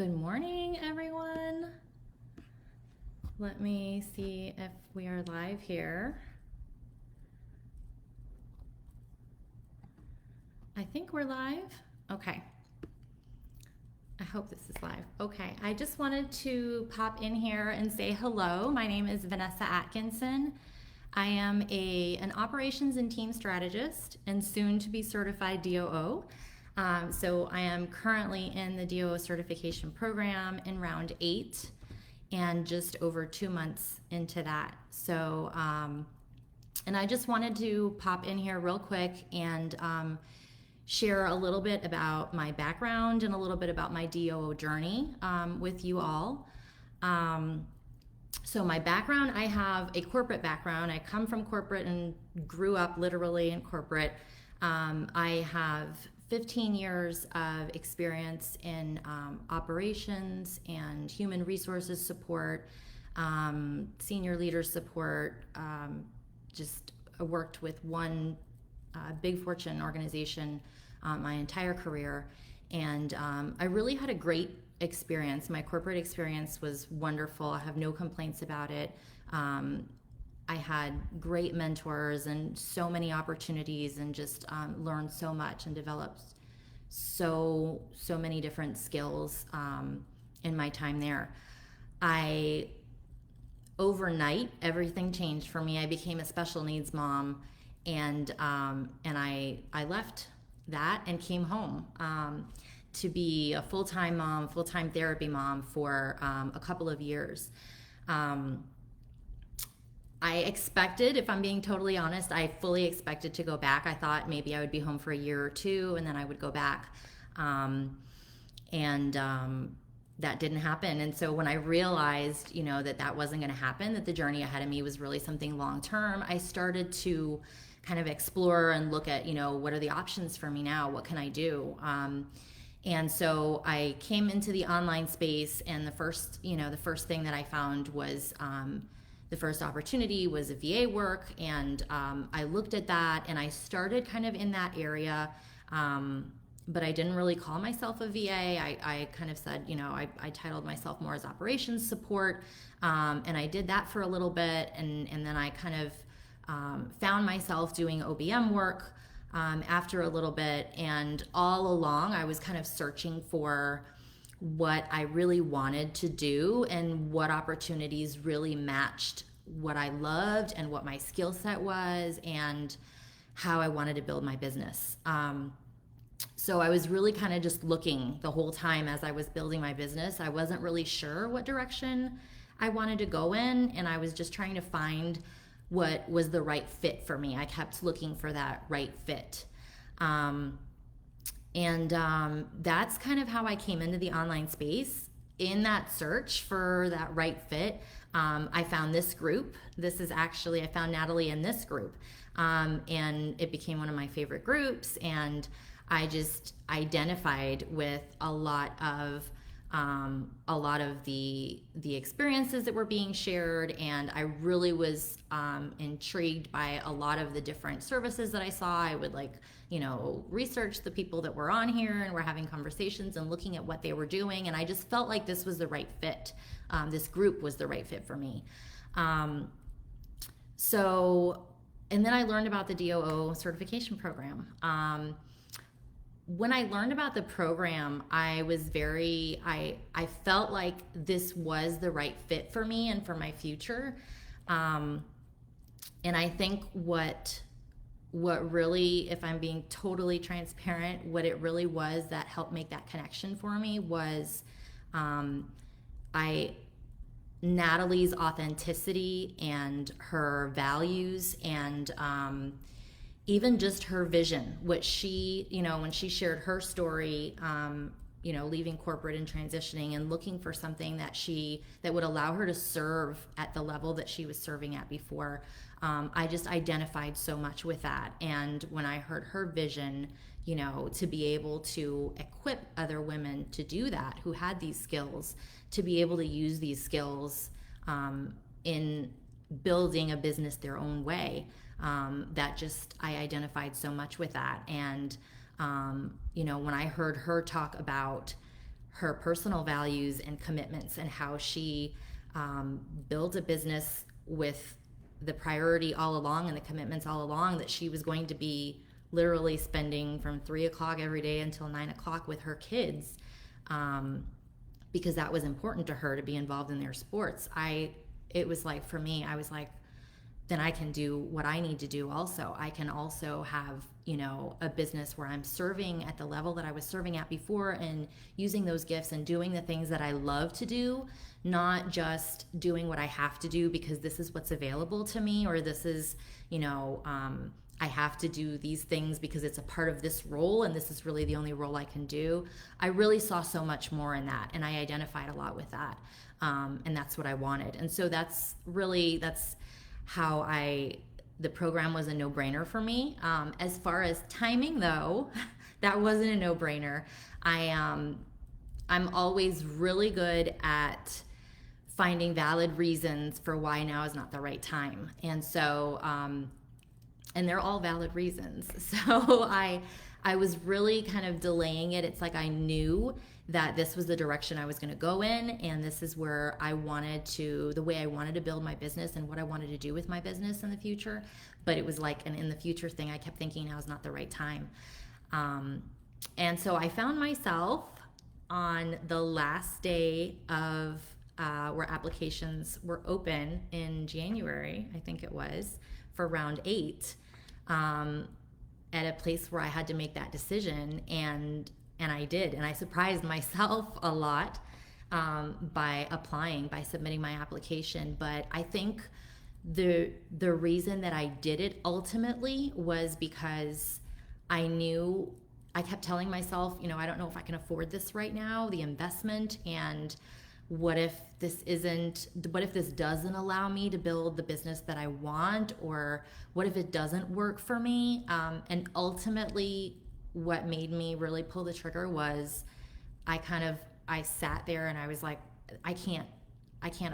Good morning, everyone. Let me see if we are live here. I think we're live. Okay. I hope this is live. Okay. I just wanted to pop in here and say hello. My name is Vanessa Atkinson. I am an operations and team strategist and soon to be certified DOO. So I am currently in the DOO certification program in round 8 and just over 2 months into that. So, and I just wanted to pop in here real quick and share a little bit about my background and a little bit about my DOO journey with you all. So my background, I have a corporate background. I come from corporate and grew up literally in corporate. I have 15 years of experience in operations and human resources support, senior leader support. Just worked with one big Fortune organization my entire career, and I really had a great experience. My corporate experience was wonderful. I have no complaints about it. I had great mentors and so many opportunities, and just learned so much and developed so many different skills in my time there. Overnight, everything changed for me. I became a special needs mom, and I left that and came home to be a full-time mom, full-time therapy mom for a couple of years. I expected, if I'm being totally honest, I fully expected to go back. I thought maybe I would be home for a year or two and then I would go back. That didn't happen. And so when I realized, that wasn't going to happen, that the journey ahead of me was really something long term, I started to kind of explore and look at, what are the options for me now? What can I do? And so I came into the online space, and the first thing that I found was the first opportunity was a VA work, and I looked at that and I started kind of in that area, but I didn't really call myself a VA. I kind of said, I titled myself more as operations support, and I did that for a little bit, and then I kind of found myself doing OBM work after a little bit, and all along I was kind of searching for what I really wanted to do and what opportunities really matched what I loved and what my skill set was and how I wanted to build my business. So I was really kind of just looking the whole time as I was building my business. I wasn't really sure what direction I wanted to go in, and I was just trying to find what was the right fit for me. I kept looking for that right fit. That's kind of how I came into the online space. In that search for that right fit, I found this group. I found Natalie in this group, and it became one of my favorite groups. And I just identified with a lot of the experiences that were being shared, and I really was intrigued by a lot of the different services that I saw. I would research the people that were on here, and we're having conversations and looking at what they were doing, and I just felt like this was the right fit. This group was the right fit for me. And then I learned about the DOO certification program. When I learned about the program, I felt like this was the right fit for me and for my future. And I think what really, if I'm being totally transparent, what it really was that helped make that connection for me was Natalie's authenticity and her values, and even just her vision, what she, when she shared her story, leaving corporate and transitioning and looking for something that would allow her to serve at the level that she was serving at before. I just identified so much with that. And when I heard her vision, to be able to equip other women to do that, who had these skills, to be able to use these skills in building a business their own way, I identified so much with that. And when I heard her talk about her personal values and commitments, and how she built a business with the priority all along and the commitments all along that she was going to be literally spending from 3 o'clock every day until 9 o'clock with her kids, because that was important to her to be involved in their sports. It was like, for me, I was like, then I can do what I need to do also. I can also have, a business where I'm serving at the level that I was serving at before, and using those gifts and doing the things that I love to do, not just doing what I have to do because this is what's available to me, or this is, I have to do these things because it's a part of this role and this is really the only role I can do. I really saw so much more in that, and I identified a lot with that. And that's what I wanted. And so that's how the program was a no-brainer for me. As far as timing, though, that wasn't a no-brainer. I'm always really good at finding valid reasons for why now is not the right time. And so, and they're all valid reasons. So I was really kind of delaying it. It's like I knew that this was the direction I was going to go in, and this is where the way I wanted to build my business and what I wanted to do with my business in the future. But it was like an in the future thing. I kept thinking now is not the right time. And so I found myself on the last day of where applications were open in January, I think it was, for round 8, at a place where I had to make that decision, and I did, and I surprised myself a lot by submitting my application. But I think the reason that I did it ultimately was because I kept telling myself, I don't know if I can afford this right now, the investment, and what if this doesn't allow me to build the business that I want, or what if it doesn't work for me? And ultimately, what made me really pull the trigger was I sat there and I was like, I can't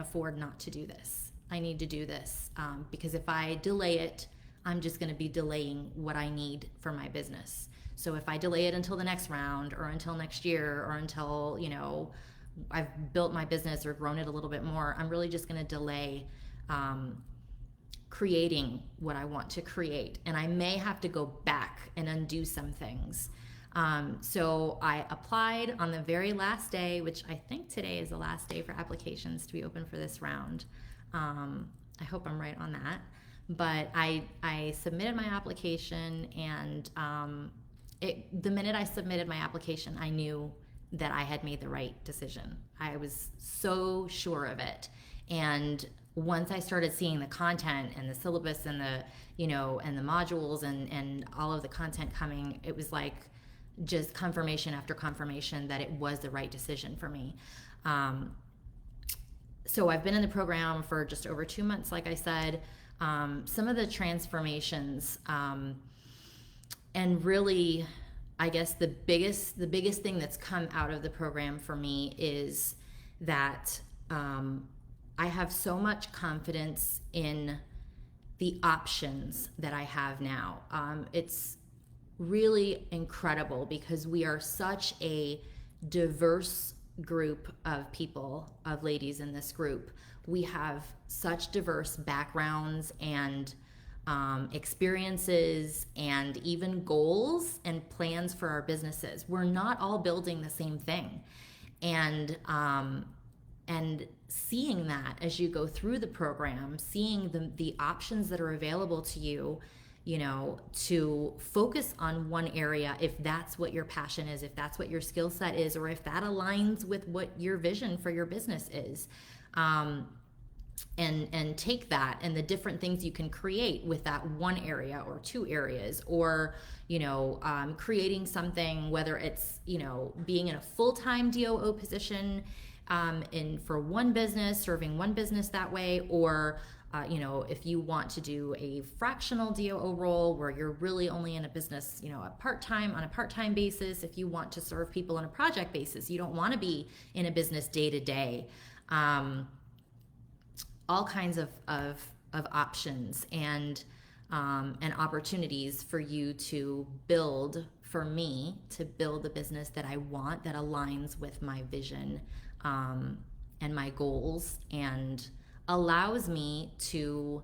afford not to do this. I need to do this, because if I delay it, I'm just going to be delaying what I need for my business. So if I delay it until the next round, or until next year, or until, I've built my business or grown it a little bit more, I'm really just going to delay creating what I want to create. And I may have to go back and undo some things. So I applied on the very last day, which I think today is the last day for applications to be open for this round. I hope I'm right on that. But I submitted my application, and the minute I submitted my application, I knew that I had made the right decision. I was so sure of it. And once I started seeing the content and the syllabus and the modules and all of the content coming, it was like just confirmation after confirmation that it was the right decision for me. So I've been in the program for just over 2 months, like I said. Some of the transformations, and really, I guess the biggest thing that's come out of the program for me is that I have so much confidence in the options that I have now. It's really incredible because we are such a diverse group of people, of ladies in this group. We have such diverse backgrounds and experiences, and even goals and plans for our businesses. We're not all building the same thing, and seeing that as you go through the program, seeing the options that are available to you, to focus on one area, if that's what your passion is, if that's what your skill set is, or if that aligns with what your vision for your business is. And take that and the different things you can create with that one area or 2 areas, or creating something, whether it's being in a full-time DOO position for one business, serving one business that way, or if you want to do a fractional DOO role where you're really only in a business on a part-time basis. If you want to serve people on a project basis, you don't want to be in a business day to day. All kinds of options and opportunities for you to build for me to build the business that I want, that aligns with my vision, and my goals, and allows me to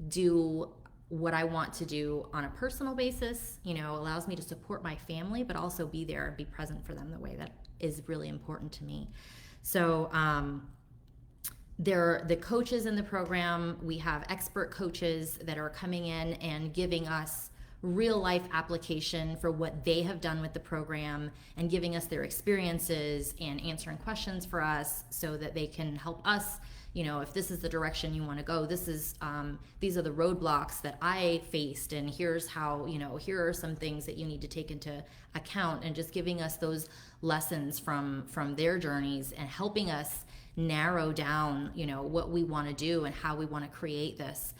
do what I want to do on a personal basis, allows me to support my family, but also be there and be present for them the way that is really important to me. So, the coaches in the program, we have expert coaches that are coming in and giving us real life application for what they have done with the program, and giving us their experiences and answering questions for us so that they can help us. If this is the direction you want to go, these are the roadblocks that I faced, and here's how, here are some things that you need to take into account, and just giving us those lessons from their journeys, and helping us narrow down, what we want to do and how we want to create this.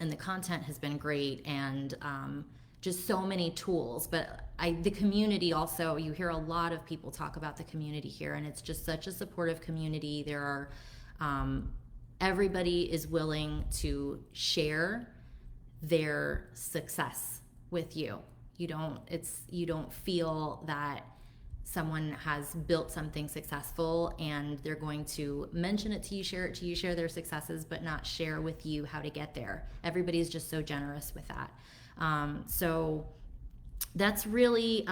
And the content has been great, and just so many tools. But the community also, you hear a lot of people talk about the community here, and it's just such a supportive community. There are, everybody is willing to share their success with you. You don't feel that someone has built something successful and they're going to mention it to you, share their successes, but not share with you how to get there. Everybody's just so generous with that. So that's really,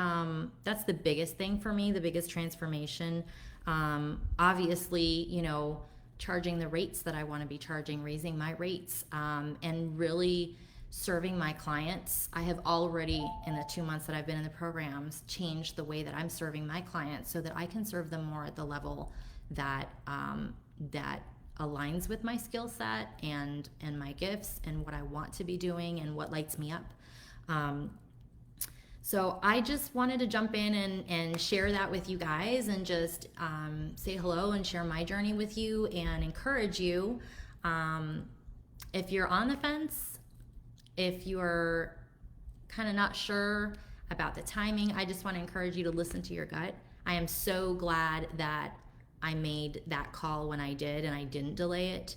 that's the biggest thing for me, the biggest transformation. Obviously, charging the rates that I want to be charging, raising my rates, and really serving my clients. I have already, in the 2 months that I've been in the programs, changed the way that I'm serving my clients so that I can serve them more at the level that that aligns with my skill set and my gifts and what I want to be doing and what lights me up. So I just wanted to jump in and share that with you guys, and just say hello and share my journey with you, and encourage you. If you're on the fence, if you're kind of not sure about the timing, I just want to encourage you to listen to your gut. I am so glad that I made that call when I did, and I didn't delay it.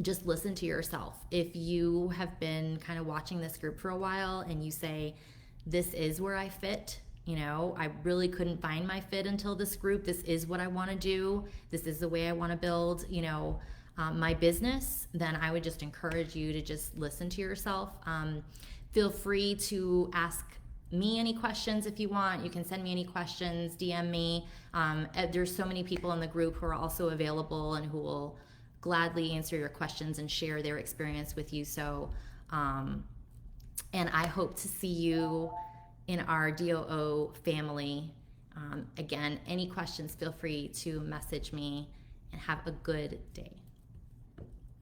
Just listen to yourself. If you have been kind of watching this group for a while and you say, this is where I fit, I really couldn't find my fit until this group. This is what I want to do. This is the way I want to build, my business, then I would just encourage you to just listen to yourself. Feel free to ask me any questions if you want. You can send me any questions, DM me. There's so many people in the group who are also available and who will gladly answer your questions and share their experience with you. So, and I hope to see you in our DOO family. Again, any questions, feel free to message me, and have a good day.